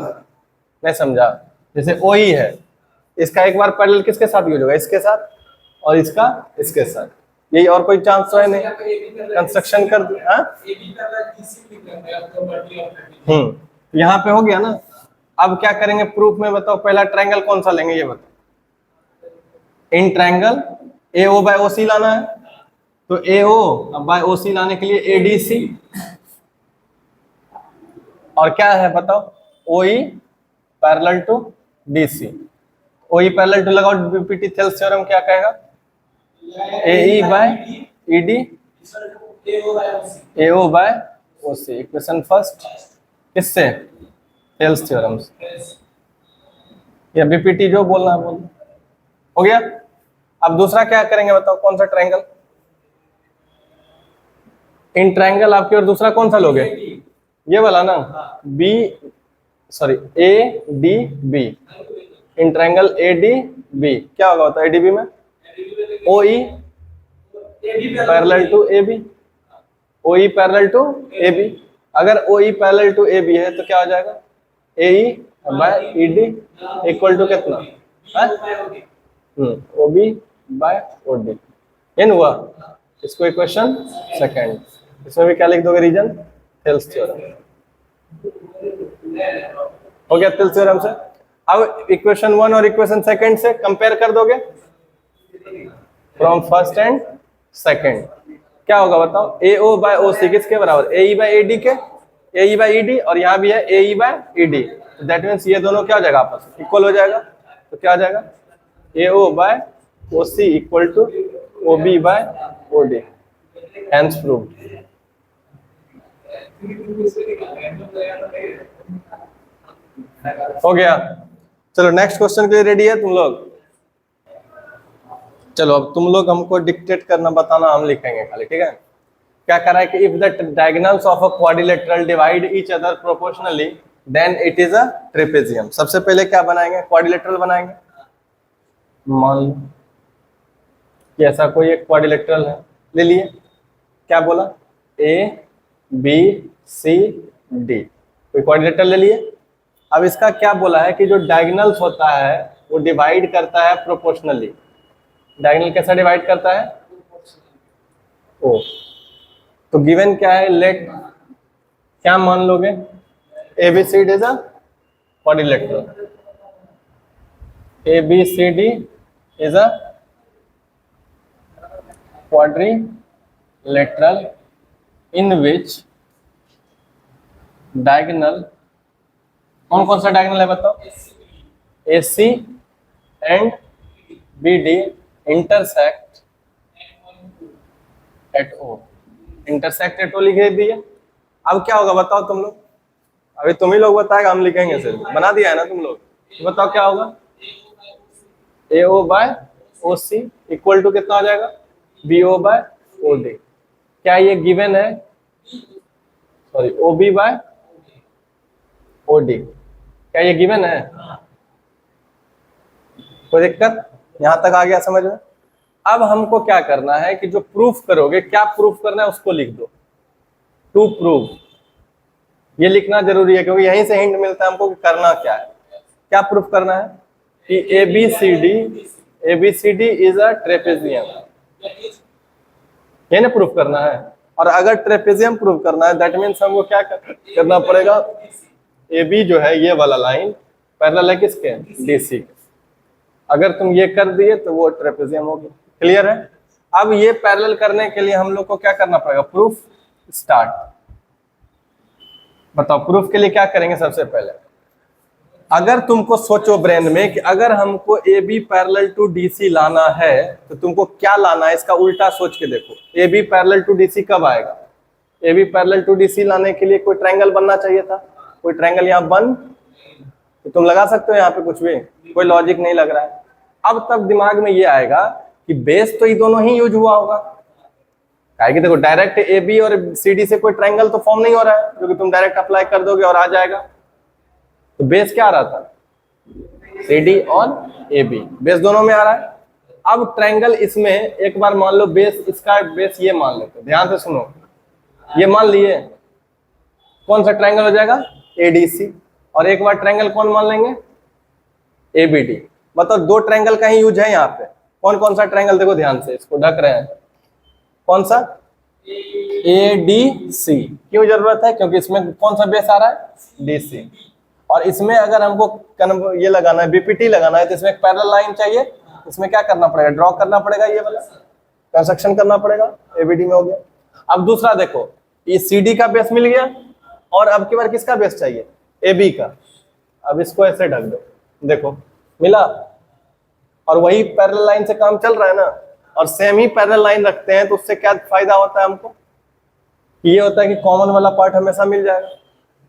नहीं समझा? जैसे ओ ई है, इसका एक बार पैरेलल किसके साथ यूज होगा? इसके साथ, और इसका इसके साथ। यही, और कोई चांस तो है नहीं। कंस्ट्रक्शन कर दिया। यहाँ पे हो गया ना। अब क्या करेंगे प्रूफ में बताओ? पहला ट्रायंगल कौन सा लेंगे ये बताओ? इन triangle A O by O सी लाना है, तो ए ओ बाय ओ सी लाने के लिए ए डी सी, और क्या है बताओ? O E parallel to D C. O E parallel to लगाओ, बीपीटी थेल्स थ्योरम क्या कहेगा? A E by E D A O by O C. Equation first किससे? थेल्स थ्योरम से, या बीपीटी जो बोलना है बोल। हो गया। अब दूसरा क्या करेंगे बताओ? कौन सा ट्रायंगल? इन ट्रायंगल आपकी और दूसरा कौन सा लोगे? ये वाला ना, B sorry A D B. In triangle A D B क्या होगा बताओ? ए डी बी में O E parallel to A B, O E parallel to A B. अगर O E parallel to A B है तो क्या हो जाएगा? A E by E D equal to कितना? O B by O D. ये हुआ। इसको इक्वेशन सेकंड। इसमें भी क्या लिख दोगे? Reason Thales theorem. हो गया थेल्स थ्योरम से। अब इक्वेशन 1 और इक्वेशन सेकंड से कंपेयर कर दोगे फ्रॉम फर्स्ट एंड सेकंड। क्या होगा बताओ? ए ओ बाय ओ सी किसके बराबर? ए ई बाय ए डी के, ए ई बाय ई डी, और यहाँ भी है A E by E D. That means ये दोनों क्या हो जाएगा? आपस में इक्वल हो जाएगा। तो क्या हो जाएगा? A O by O C equal to O B by O D. Hence proved. हो गया। चलो नेक्स्ट क्वेश्चन के लिए रेडी है तुम लोग? चलो अब तुम लोग हमको डिक्टेट करना, बताना, हम लिखेंगे खाली, ठीक है? क्या कर रहा है कि if the diagonals of a quadrilateral divide each other proportionally then it is a trapezium. सबसे पहले क्या बनाएंगे? क्वाड्रिलेटरल बनाएंगे। मान लो कि ऐसा कोई एक क्वाड्रिलेटरल है, ले लिए। क्या बोला? ए बी सी डी, कोई क्वाड्रिलेटरल ले लिए। अब इसका क्या बोला है कि जो डायगोनल्स होता है वो डिवाइड करता है प्रोपोर्शनली। डायगोनल कैसा डिवाइड करता है? ओ। तो गिवन क्या है? लेट क्या मान लोगे? ABCD is a quadrilateral. ABCD is a quadrilateral in which diagonal, कौन कौन सा डायगोनल है बताओ? AC and BD intersect at O। intersect at O लिख दिए। अब क्या होगा बताओ तुम लोग? अभी तुम ही लोग बताएगा, हम लिखेंगे सिर्फ। बना दिया है ना तुम लोग? तो बताओ क्या होगा? AO by OC equal to कितना हो जाएगा? BO by OD। क्या ये गिवन है? सॉरी, OB बाय OD, क्या ये गिवन है? कोई दिक्कत? यहां तक आ गया समझ में? अब हमको क्या करना है कि जो प्रूफ करोगे, क्या प्रूफ करना है उसको लिख दो। टू प्रूव, ये लिखना जरूरी है क्योंकि यहीं से हिंट मिलता है हमको कि करना क्या है। क्या प्रूफ करना है? कि ABCD इज अ ट्रेपेजियम, ये ना प्रूफ करना है। और अगर ट्रेपेजियम प्रूफ करना है दैट मीन्स हमको क्या करना पड़ेगा? AB जो है ये वाला लाइन पैरेलल है किसके? DC के। अगर तुम ये कर दिए तो वो ट्रेपेजियम होगी। क्लियर है? अब ये पैरेलल करने के लिए हम लोग को क्या करना पड़ेगा? Proof start. बताओ प्रूफ के लिए क्या करेंगे? सबसे पहले अगर तुमको सोचो ब्रेन में कि अगर हमको AB पैरेलल टू DC लाना है तो तुमको क्या लाना है, इसका उल्टा सोच के देखो। AB पैरेलल टू DC कब आएगा? A B parallel to D C लाने के लिए कोई ट्रायंगल बनना चाहिए था, कोई ट्रायंगल यहाँ बन, तो तुम लगा सकते हो यहाँ पे कुछ भी, कोई लॉजिक नहीं लग रहा है। अब तब दिमाग में ये आएगा कि बेस तो ये दोनों ही यूज हुआ होगा, है कि देखो डायरेक्ट ए बी और सी डी से कोई ट्रायंगल तो फॉर्म नहीं हो रहा है, जो कि तुम डायरेक्ट अप्लाई कर दोगे और आ जाएगा। तो बेस क्या आ रहा था, सी डी और ए बी, बेस दोनों में आ रहा है। अब ट्रायंगल इसमें एक बार मान लो बेस, इसका बेस ये मान लेते, ध्यान से सुनो, ये मान लिए कौन सा ट्रायंगल हो जाएगा, एडीसी, और एक बार ट्रायंगल कौन मान लेंगे, एबीडी। मतलब दो ट्रायंगल का ही यूज है यहाँ पे। कौन कौन सा ट्रायंगल, देखो ध्यान से, इसको ढक रहे हैं, कौन सा, एडीसी। क्यों जरूरत है, क्योंकि इसमें कौन सा बेस आ रहा है, डीसी। और इसमें अगर हमको ये लगाना है, बीपीटी लगाना है, तो इसमें एक पैरेलल लाइन चाहिए, इसमें क्या करना पड़ेगा, ड्रॉ करना पड़ेगा, ये वाला कंस्ट्रक्शन करना पड़ेगा, एबीडी में हो गया। अब दूसरा देखो, ये सीडी का बेस मिल गया, और अब की बार किसका बेस चाहिए, एबी का। अब इसको ऐसे ढक दो, देखो मिला, और वही पैरेलल लाइन से काम चल रहा है ना, और सेम ही पैरेलल लाइन रखते हैं, तो उससे क्या फायदा होता है हमको, ये होता है कि कॉमन वाला पार्ट हमेशा मिल जाएगा,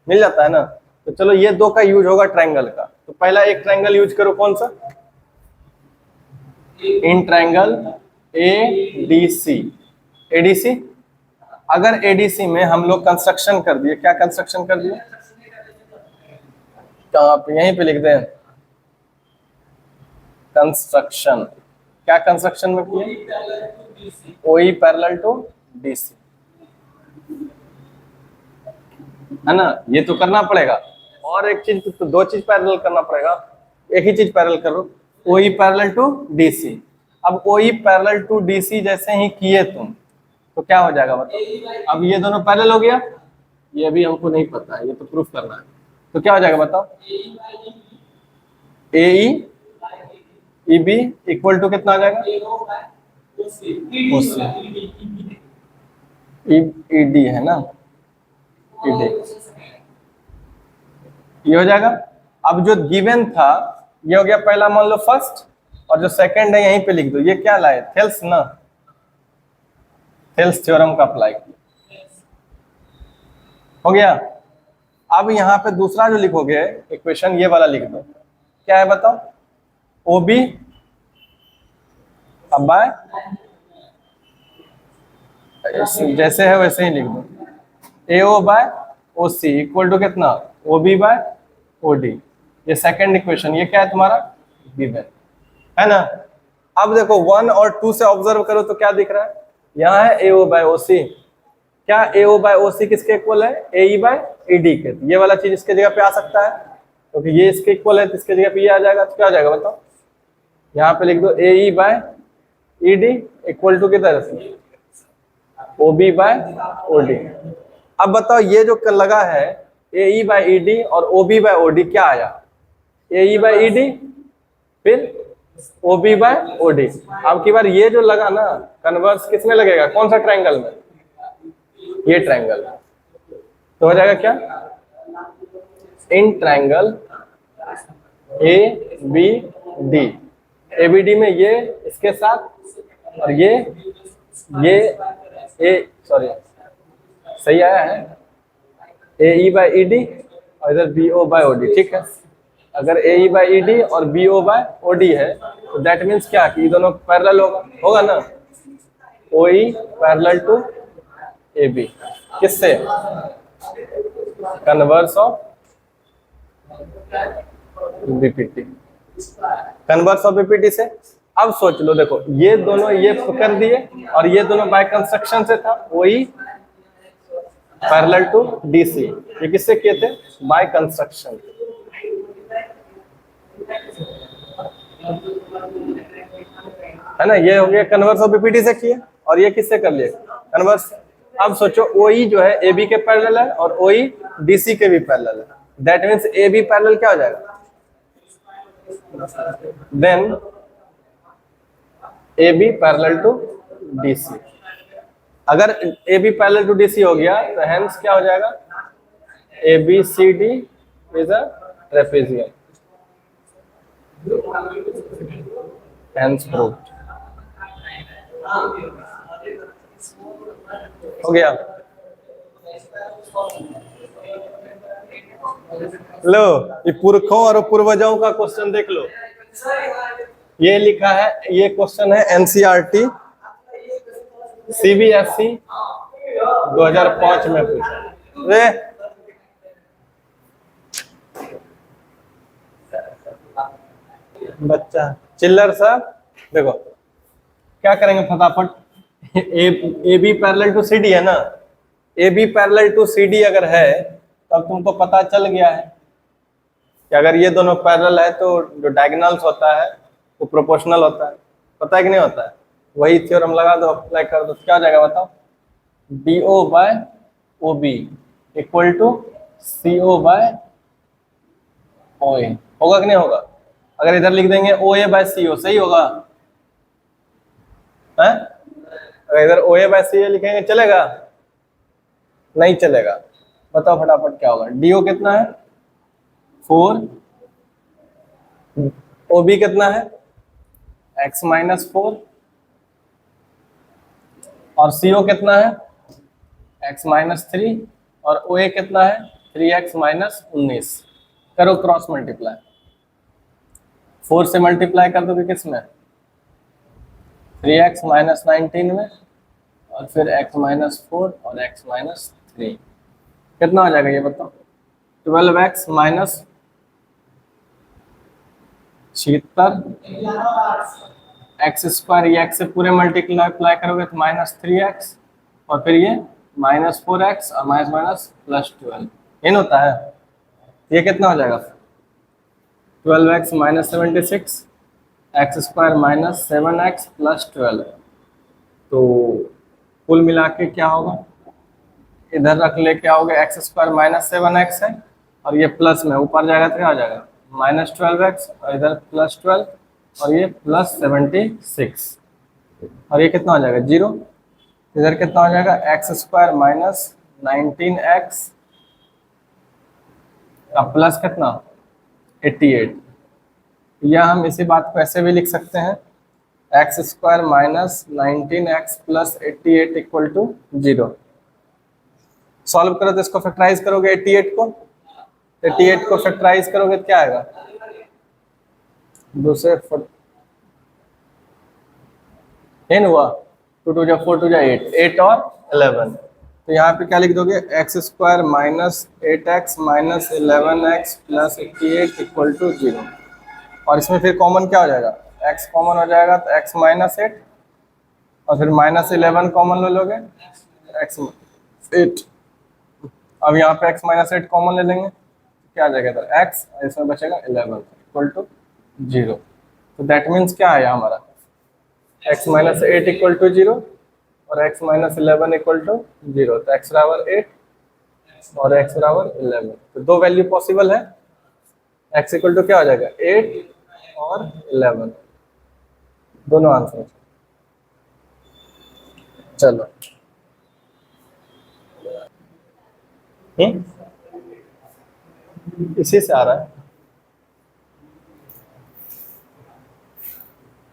मिल जाता है ना। तो चलो ये दो का यूज होगा ट्रायंगल का। तो पहला एक ट्रायंगल यूज करो, कौन सा, इन ट्रायंगल एडीसी, एडीसी। अगर एडीसी में हम लोग कंस्ट्रक्शन कर दिए, क्या कंस्ट्रक्शन कर दिए, कहाँ पे, यहीं पे लिख दें, कंस्ट्रक्शन, क्या कंस्ट्रक्शन में किए, ओई पैरेलल टू डीसी, है ना। ये तो करना पड़ेगा, और एक चीज, तो दो चीज पैरेलल करना पड़ेगा, एक ही चीज पैरेलल करो, ओई पैरेलल टू डीसी। अब ओई पैरेलल टू डीसी जैसे ही किए तुम, तो क्या हो जाएगा बताओ, अब ये दोनों पैरेलल हो गया, ये भी हमको नहीं पता है, ये तो प्रूफ करना है। तो क्या हो जाएगा बताओ, ए ई बी इक्वल टू कितना आ जाएगा, ई डी है ना, ई डी, ये हो जाएगा। अब जो गिवन था ये हो गया पहला, मान लो फर्स्ट, और जो सेकंड है यहीं पे लिख दो, ये क्या लाए, थेल्स ना, थेल्स थ्योरम का अप्लाई किया, हो गया। अब यहाँ पे दूसरा जो लिखोगे इक्वेशन, ये वाला लिख दो, क्या है बताओ, ओ बी अब बाय, जैसे है वैसे ही लिख दो, A O by O C equal to कितना, O B by O D. ये सेकंड इक्वेशन, ये क्या है तुम्हारा, गिवन है ना। अब देखो 1 और 2 से ऑब्जर्व करो तो क्या दिख रहा है, यहाँ है ए ओ बाय ओ सी, क्या ए ओ बाय ओ सी किसके इक्वल है, A E by E D के। ये वाला चीज इसके जगह पे आ सकता है, क्योंकि ये इसके इक्वल है, तो इसके जगह पे ये आ जाएगा। तो क्या हो जाएगा बताओ, यहाँ पे लिख दो A E by E D equal to किधर से, O B by O D. अब बताओ ये जो लगा है A E by E D और O B by O D, क्या आया, A E by E D फिर O B by O D. अब की बार ये जो लगा ना, कन्वर्स किसमें लगेगा, कौन सा ट्रायंगल में, ये ट्रायंगल। तो हो जाएगा क्या, in triangle A B D, A B D में ये इसके साथ, और ये ए सॉरी सही आया है, A E by E D और इधर B O by O D, ठीक है। अगर A E by E D और B O by O D है, तो दैट मीन्स क्या कि ये दोनों पैरेलल होगा ना, O E parallel to A B, किससे, converse of BPT, converse of BPT से। अब सोच लो, देखो ये दोनों ये कर दिए, और ये दोनों बाय कंस्ट्रक्शन से था, वही पैरेलल टू डीसी, ये किससे किए थे, बाय कंस्ट्रक्शन, है ना। ये हो गया कन्वर्स ऑफ बीपीटी से किए, और ये किससे कर लिए, कन्वर्स। अब सोचो ओई जो है ए बी के पैरेलल है, और ओई डीसी के भी पैरेलल है, that means A B parallel क्या हो जाएगा, then A B parallel to D C. अगर A B parallel to D C हो गया, तो हेंस क्या हो जाएगा, A B C D is a trapezium, hence proved, हो गया। लो, ये पुरखों और पूर्वजों का क्वेश्चन देख लो। ये लिखा है, ये क्वेश्चन है एनसीईआरटी सीबीएसई 2005 में पूछा। रे बच्चा चिल्लर साहब, देखो क्या करेंगे फटाफट। A B parallel to C D है ना, A B parallel to C D अगर है तब तुमको पता चल गया है कि अगर ये दोनों पैरेलल है तो जो डायगोनल्स होता है वो प्रोपोर्शनल होता है। पता है कि नहीं होता है? वही थ्योरम लगा दो, अप्लाई कर दो, क्या हो जाएगा बताओ। D O by O B equal to C O by O A, होगा कि नहीं होगा? अगर इधर लिख देंगे ओ ए बाय सी ओ, सही होगा है? अगर इधर ओ ए बाय सी ए लिखेंगे चलेगा? नहीं चलेगा। बताओ फटाफट क्या होगा। डी ओ कितना है 4, ओ बी कितना है x माइनस 4, और सी ओ कितना है x माइनस 3, और ओ ए कितना है 3x माइनस 19। करो क्रॉस मल्टीप्लाई, 4 से मल्टीप्लाई कर दोगे किस में 3x माइनस 19 में, और फिर x माइनस 4 और x माइनस 3, कितना हो जाएगा ये बताओ। 12x माइनस 76 एक्स स्क्वायर, ये एक्स से पूरे मल्टीप्लाई करोगे तो माइनस 3x, और फिर ये माइनस 4x और माइनस माइनस प्लस 12, इन होता है। ये कितना हो जाएगा 12x minus 76 x square minus 7x plus 12। तो कुल मिला के क्या होगा, इधर रख ले क्या होगा, एक्स स्क्वायर माइनस 7x है और ये प्लस में ऊपर जाएगा तो क्या हो जाएगा माइनस 12x, और इधर प्लस 12, और ये प्लस 76, और ये कितना हो जाएगा 0। इधर कितना हो जाएगा एक्स स्क्वायर माइनस 19x का प्लस कितना 88। या हम इसी बात को ऐसे भी लिख सकते हैं, x square minus 19x plus 88 equal to 0। Solve करो तो इसको फैक्टराइज करोगे 88 को फैक्टराइज करोगे तो क्या आएगा, दूसरे n हुआ 2 2 जा 4 2 जा 8, 8 और 11। तो यहाँ पे क्या लिख दोगे x square minus 8x minus 11x plus 88 equal to 0। और इसमें फिर कॉमन क्या हो जाएगा, x कॉमन हो जाएगा तो x माइनस 8, और फिर माइनस 11 कॉमन ले लोगे x 8। अब यहाँ पे x माइनस 8 कॉमन ले लेंगे, क्या आ जाएगा इधर x, इसमें बचेगा 11 इक्वल टू 0। तो दैट मीन्स क्या आया हमारा x माइनस 8 इक्वल टू 0 और x माइनस 11 इक्वल टू 0। तो x बराबर 8 और x बराबर 11। तो दो वैल्यू पॉसिबल है, x इक्वल टू क्या हो जाएगा 8 और 11, दोनों आंसर। चलो इसी से आ रहा है,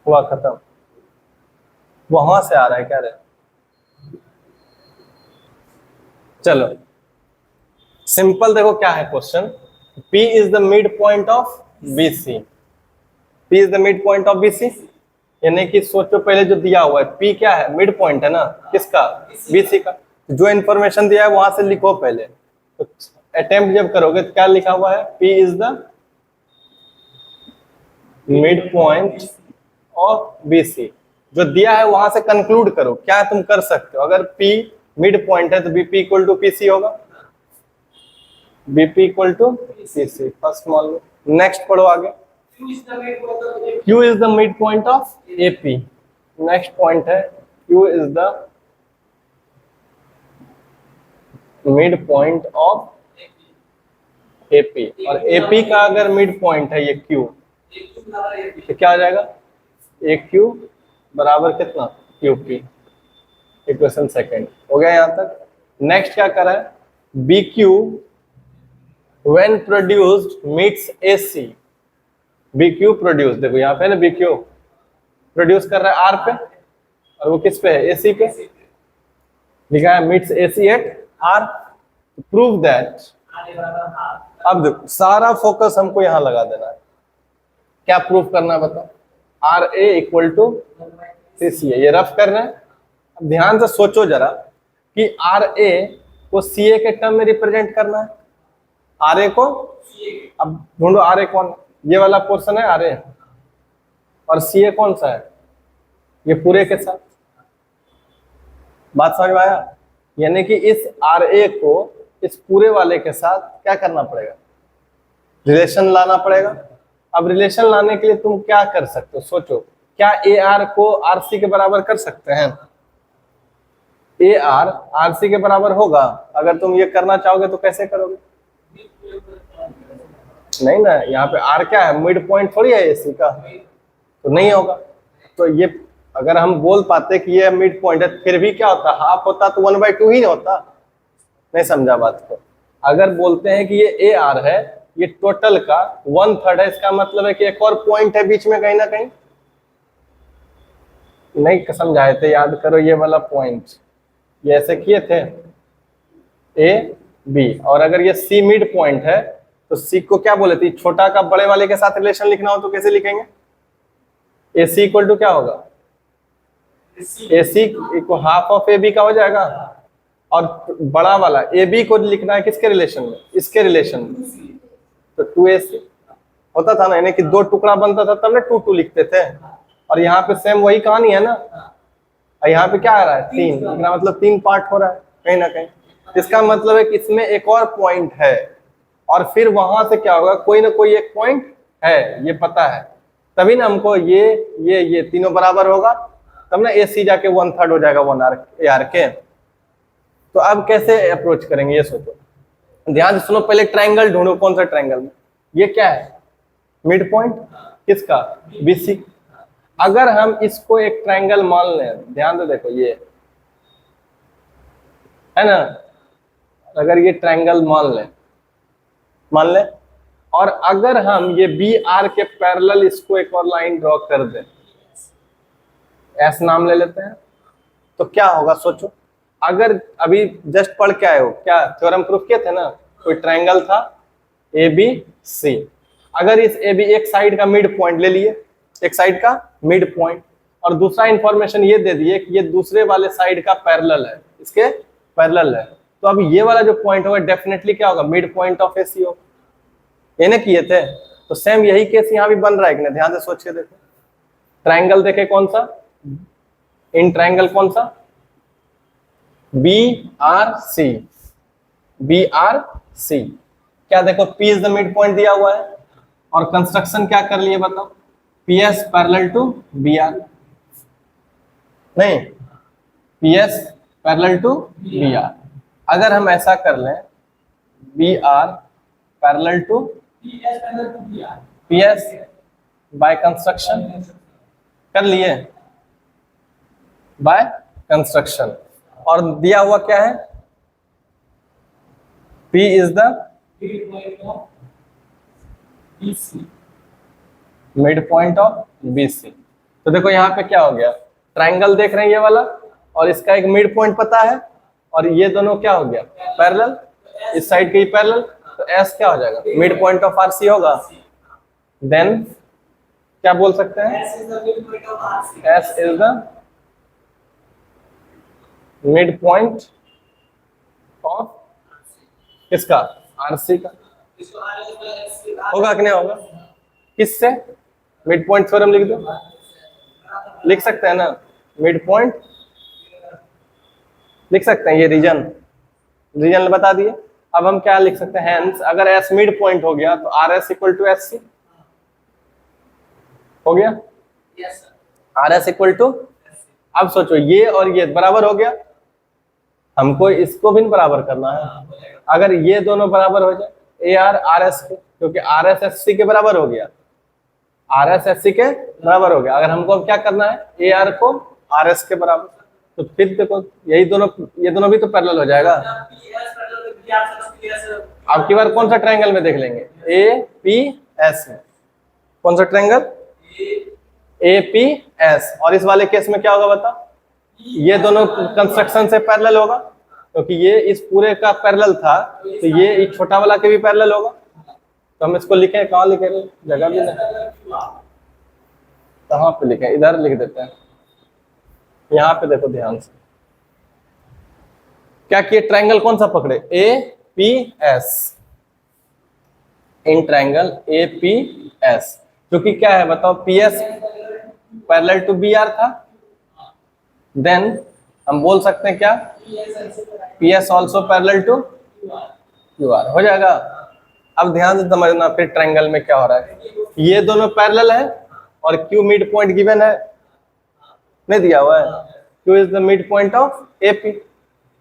हुआ खत्म, वहां से आ रहा है क्या रे। चलो सिंपल देखो क्या है question, P is the mid point of BC। P is the mid point of BC, यानी कि सोचो पहले जो दिया हुआ है P क्या है, मिड पॉइंट है ना किसका, BC का। जो इंफॉर्मेशन दिया है वहां से लिखो पहले। तो अटेम्प्ट जब करोगे तो क्या लिखा हुआ है, P is the mid point of BC। जो दिया है वहां से कंक्लूड करो, क्या तुम कर सकते हो। अगर P मिड पॉइंट है तो BP इक्वल टू PC होगा, BP equal to PC, first मान लो। नेक्स्ट पढ़ो आगे, Q is the mid point of AP। Next point है Q is the mid point of AP, और AP का अगर मिड पॉइंट है ये Q तो क्या आ जाएगा, AQ बराबर कितना QP। इक्वेशन सेकंड हो गया यहाँ तक। नेक्स्ट क्या करा है, BQ when produced meets AC। BQ produce, देखो यहाँ पे ना BQ प्रोड्यूस कर रहा है R पे, और वो किस पे है AC पे, लिखा है meets AC at R। Prove that अब देखो सारा फोकस हमको यहाँ लगा देना है, क्या प्रूफ करना है बताओ। आर ए इक्वल टू सी सी ए, ये रफ कर रहे हैं। अब ध्यान से सोचो जरा कि आर ए को सी ए के टर्म में रिप्रेजेंट करना है, आर ए को। अब ढूंढो आर ए कौन, ये वाला पोर्शन है आर ए, और सी ए कौन सा है, ये पूरे के साथ। बात समझ में आया? यानी कि इस आर ए को इस पूरे वाले के साथ क्या करना पड़ेगा, रिलेशन लाना पड़ेगा। अब रिलेशन लाने के लिए तुम क्या कर सकते हो, सोचो। क्या ए आर को आर सी के बराबर कर सकते हैं? ए आर आर सी के बराबर होगा? अगर तुम ये करना चाहोगे तो कैसे करोगे? नहीं ना, यहाँ पे आर क्या है, मिड पॉइंट थोड़ी है ए सी का, तो नहीं होगा। तो ये अगर हम बोल पाते कि ये मिड पॉइंट है, फिर भी क्या होता, हाफ होता तो 1/2 ही होता। नहीं समझा बात को? अगर बोलते हैं कि ये ए आर है, ये टोटल का 1/3 है, इसका मतलब है कि एक और पॉइंट है बीच में कहीं ना कहीं। नहीं समझाए थे, याद करो ये वाला पॉइंट, ये ऐसे किए थे ए बी, और अगर ये सी मिड पॉइंट है तो सी को क्या बोले थे, छोटा का बड़े वाले के साथ रिलेशन लिखना हो तो कैसे लिखेंगे? ए सी इक्वल टू क्या होगा, A C equal half of A B का हो जाएगा, और बड़ा वाला ए बी को लिखना है किसके रिलेशन में, इसके रिलेशन में, तो 2ac होता था ना, यानी कि 2 टुकड़ा बनता था तब ना 2 लिखते थे। और यहाँ पे सेम वही कहानी है ना, और यहाँ पे क्या आ रहा है 3, मतलब 3 पार्ट हो रहा है कहीं ना कहीं। इसका मतलब है कि इसमें एक और पॉइंट है, और फिर वहां से क्या होगा, कोई ना कोई एक पॉइंट है, ये पता है, तभी ना हमको ये तीनों बराबर होगा, तब ना ए सी जाके 1/3 हो जाएगा 1 आर ए आर के। तो अब कैसे अप्रोच करेंगे ये सोचो, ध्यान से सुनो। पहले ट्रायंगल ढूंढो, कौन सा ट्रायंगल में, ये क्या है मिड पॉइंट किसका, बीसी। अगर हम इसको एक ट्रायंगल मान लें, ध्यान से देखो ये है ना, अगर ये ट्रायंगल मान लें, और अगर हम ये बी आर के पैरेलल इसको एक और लाइन ड्रॉ कर दें, एस नाम ले लेते हैं, तो क्या होगा सोचो। अगर अभी जस्ट पढ़ के आए हो, क्या थ्योरम प्रूफ किए थे ना, कोई ट्रायंगल था ए बी सी, अगर इस ए बी एक साइड का मिड पॉइंट ले लिए, एक साइड का मिड पॉइंट, और दूसरा इंफॉर्मेशन ये दे दिए कि ये दूसरे वाले साइड का पैरेलल है, इसके पैरेलल है, तो अब ये वाला जो पॉइंट होगा डेफिनेटली क्या होगा, मिड पॉइंट ऑफ ए सी होगा। ये ना किए थे, तो सेम यही केस यहाँ भी बन रहा है कि नहीं, ध्यान से सोच के देखो। ट्रायंगल देखे कौन सा, इन ट्रायंगल कौन सा, B R C, B R C, क्या देखो P is the mid point दिया हुआ है, और कंस्ट्रक्शन क्या कर लिए बताओ, P S parallel to B R, नहीं P S parallel to B R. अगर हम ऐसा कर लें, B R parallel to P S by construction, कर लिए बाय कंस्ट्रक्शन, और दिया हुआ क्या है, P is the mid point of BC। तो देखो यहाँ पे क्या हो गया, ट्रायंगल देख रहे हैं ये वाला, और इसका एक मिड पॉइंट पता है, और ये दोनों क्या हो गया पैरेलल, इस साइड के ही पैरेलल, तो S क्या हो जाएगा, मिड पॉइंट ऑफ RC होगा। देन क्या बोल सकते हैं, S is the mid point of किसका, RC का, होगा कि नहीं होगा, किससे, मिड पॉइंट थ्योरम लिख दो, लिख सकते हैं ना, मिड पॉइंट लिख सकते हैं, ये रीजन बता दिए। अब हम क्या लिख सकते हैं, हेंस अगर S मिड पॉइंट हो गया तो RS इक्वल टू SC हो गया, RS इक्वल टू, अब सोचो ये और ये बराबर हो गया, हमको इसको भी बराबर करना है। अगर ये दोनों बराबर हो जाए AR RS के, क्योंकि RS SC के बराबर हो गया, RS SC के बराबर हो गया, अगर हमको अब क्या करना है, AR को RS के बराबर, तो फिर देखो यही दोनों, ये दोनों भी तो पैरेलल हो जाएगा। अब की बार कौन सा ट्रायंगल में देख लेंगे, APS में, कौन सा ट्रायंगल, APS, और इस वाले केस में क्या होगा बता, ये दोनों कंस्ट्रक्शन से पैरेलल होगा, क्योंकि ये इस पूरे का पैरेलल था, तो ये छोटा वाला के भी पैरेलल होगा, तो हम इसको लिखें, कहाँ लिखे, जगह भी नहीं, कहाँ पे लिखें, इधर लिख देते हैं। यहाँ पे देखो ध्यान से, क्या किए, ट्रायंगल कौन सा पकड़े, A P S, in triangle A P S, जो कि क्या है बताओ, P S parallel to B R था, देन हम बोल सकते हैं क्या, P S also parallel to Q R, हो जाएगा। अब ध्यान से समझना फिर ट्रायंगल में क्या हो रहा है, ये दोनों पैरेलल है और क्यू मिड पॉइंट गिवन है, नहीं दिया हुआ है, Q is the mid point of A P,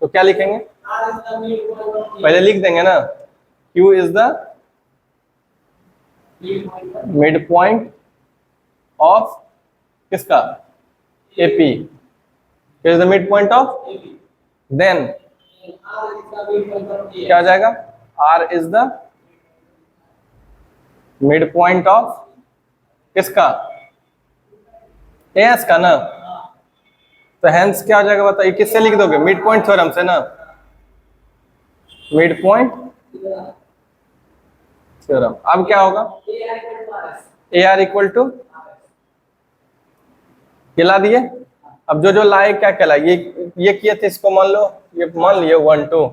तो क्या लिखेंगे, पहले लिख देंगे ना, Q is the mid point of किसका, A P, Q is the mid point of, then क्या हो जाएगा, R is the mid point of किसका, एस का ना, तो हेंस क्या हो जाएगा बताइए, किससे लिख दोगे, मिड पॉइंट थ्योरम से ना, मिड पॉइंट थ्योरम। अब क्या होगा, ए आर इक्वल टू, ला दिए, अब जो जो लाए क्या कहलाए, ये किए थे, इसको मान लो, ये मान लिए 1 2,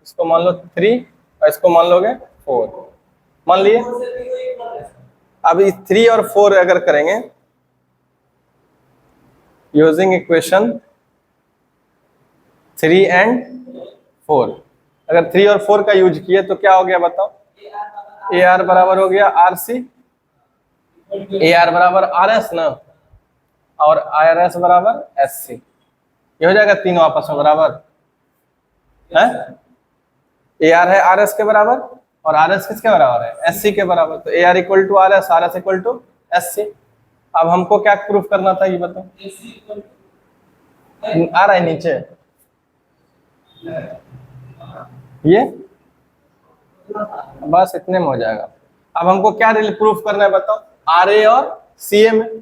इसको मान लो 3 और इसको मान लोगे 4, मान लिए। अब इस 3 और 4 अगर करेंगे यूजिंग इक्वेशन 3 एंड 4, अगर 3 और 4 का यूज किए तो क्या हो गया बताओ, ए आर बराबर हो गया आर सी, ए आर बराबर आर एस ना, और आर एस बराबर एस सी, ये हो जाएगा तीनों आपस में बराबर है, ए आर है आर एस के बराबर और आर एस किसके बराबर है, एस सी के बराबर, तो A R equal to R S equal to S C. अब हमको क्या प्रूफ करना था ये बताओ, आ रहा है नीचे ये, बस इतने में हो जाएगा। अब हमको क्या प्रूफ करना है बताओ, आर ए और सी ए में,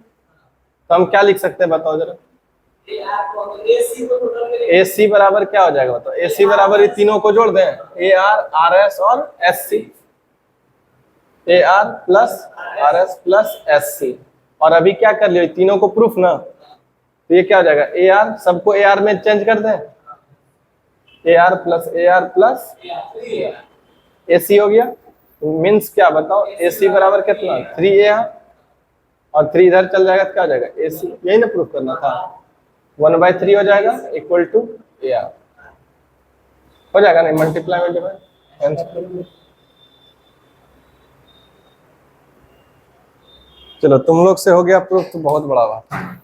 तो हम क्या लिख सकते हैं बताओ जरा, ए सी बराबर क्या हो जाएगा बताओ, ए सी बराबर ये तीनों को जोड़ दें, ए आर आर एस और S C, A R plus R S plus S C, और अभी क्या कर लियो तीनों को प्रूफ ना, तो ये क्या हो जाएगा, ए आर सबको ए आर में चेंज कर दें, ए आर प्लस ए सी हो गया, मीन्स क्या बताओ, ए सी बराबर कितना 3 ए आर, और 3 इधर चल जाएगा तो क्या हो जाएगा ए सी, यही ना प्रूफ करना था, 1/3 हो जाएगा इक्वल टू ए आर, हो जाएगा नहीं, मल्टीप्लाई में डिवाइड, चलो तुम लोग से हो गया प्रूफ तो बहुत बड़ा बात।